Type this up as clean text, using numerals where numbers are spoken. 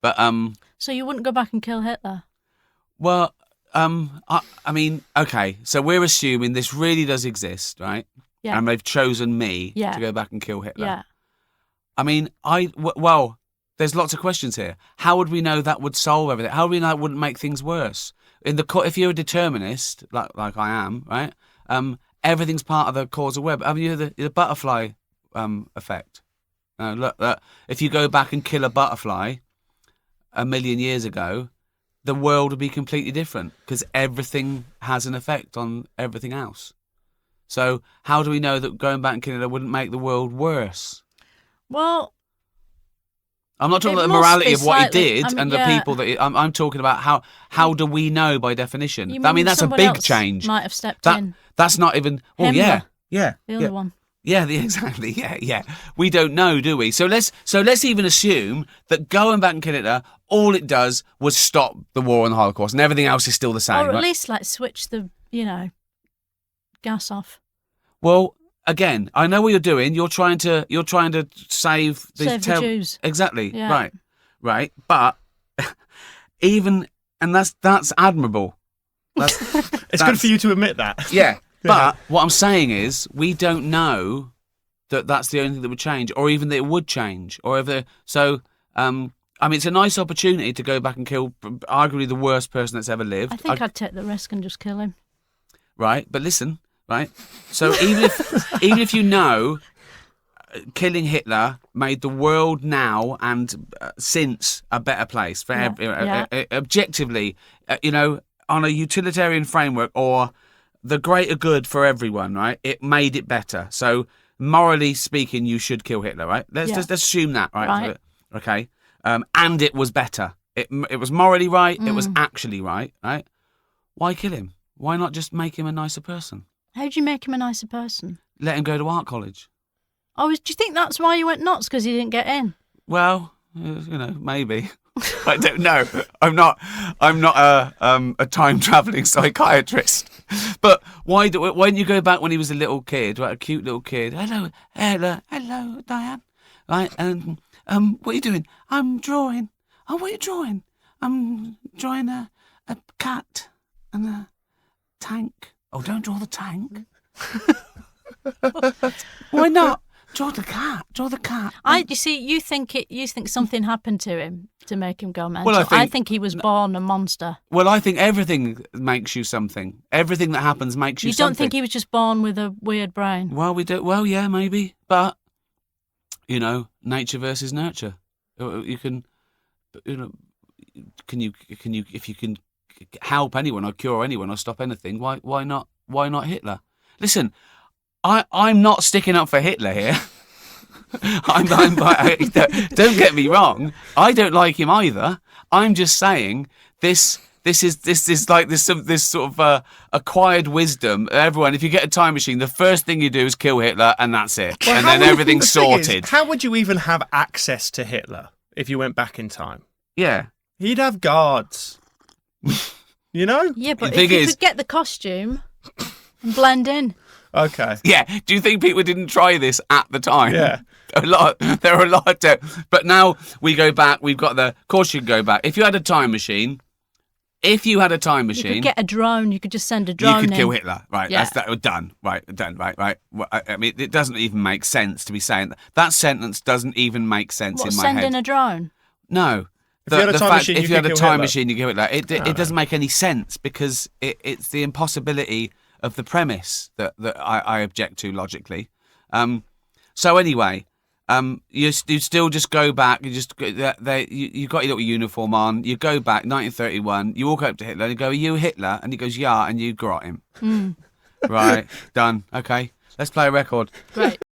But So you wouldn't go back and kill Hitler? well, I mean, okay. So we're assuming this really does exist, right? Yeah. And they've chosen me Yeah. to go back and kill Hitler. Yeah. I mean, well, there's lots of questions here. How would we know that would solve everything? How would we know it wouldn't make things worse? If you're a determinist, like I am, right? Everything's part of the causal web. I mean, you know, the butterfly effect. Look, if you go back and kill a butterfly 1 million years ago, the world would be completely different because everything has an effect on everything else. So how do we know that going back and killing it wouldn't make the world worse? Well, I'm not talking about the morality of what he did and the people that I'm talking about how do we know by definition? I mean, that's a big change. Might have stepped in. That's not even. Well, Himmler. yeah. The other one. Yeah, exactly. Yeah. We don't know, do we? So let's even assume that going back and killing Hitler, all it does was stop the war and the Holocaust, and everything else is still the same. Or at least like switch the gas off. Well, again, I know what you're doing. You're trying to save the Jews. Exactly. Yeah. Right. But that's admirable. It's good for you to admit that. Yeah. But what I'm saying is, we don't know that that's the only thing that would change, or even that it would change, or I mean, it's a nice opportunity to go back and kill arguably the worst person that's ever lived. I think I'd take the risk and just kill him. Right, but listen, right. So even if you know, killing Hitler made the world now and since a better place for objectively, on a utilitarian framework or the greater good for everyone, right? It made it better. So morally speaking, you should kill Hitler, right? Let's assume that, right? Okay. And it was better. It was morally right. It was actually right? Why kill him? Why not just make him a nicer person? How do you make him a nicer person? Let him go to art college. Oh, do you think that's why you went nuts? Because he didn't get in? Well, maybe. I don't know. I'm not a time traveling psychiatrist. But why didn't you go back when he was a little kid, right? A cute little kid. Hello, Diane. Right, and what are you doing? I'm drawing. Oh, what are you drawing? I'm drawing a cat and a tank. Oh, don't draw the tank. Why not? Draw the cat. You see, you think something happened to him to make him go mental. Well, I think he was born a monster. Well, I think everything makes you something. Everything that happens makes you something. You don't think he was just born with a weird brain? Well, we do. Well, yeah, maybe. But, nature versus nurture. You can, if you can help anyone or cure anyone or stop anything, why not Hitler? Listen, I'm not sticking up for Hitler here. Don't get me wrong. I don't like him either. I'm just saying this is like this sort of acquired wisdom. Everyone, if you get a time machine, the first thing you do is kill Hitler, and that's it. Well, and then everything's sorted. How would you even have access to Hitler if you went back in time? Yeah, he'd have guards. Yeah, but if you could get the costume and blend in. Okay. Yeah. Do you think people didn't try this at the time? Yeah. There are a lot. But now we go back. We've got of course you can go back. If you had a time machine. You could get a drone. You could just send a drone in. You could kill Hitler. Right. Yeah. That's done. Right. Done. Right. I mean, it doesn't even make sense to be saying that. That sentence doesn't even make sense in my head. Send in a drone? No. If you had a time machine, you could kill Hitler. It doesn't make any sense because it's the impossibility of the premise that I object to logically. So anyway, you still just go back. You got your little uniform on. You go back 1931. You walk up to Hitler and you go, "Are you Hitler?" And he goes, "Yeah," and you grot him. Right, done. Okay, let's play a record. Great.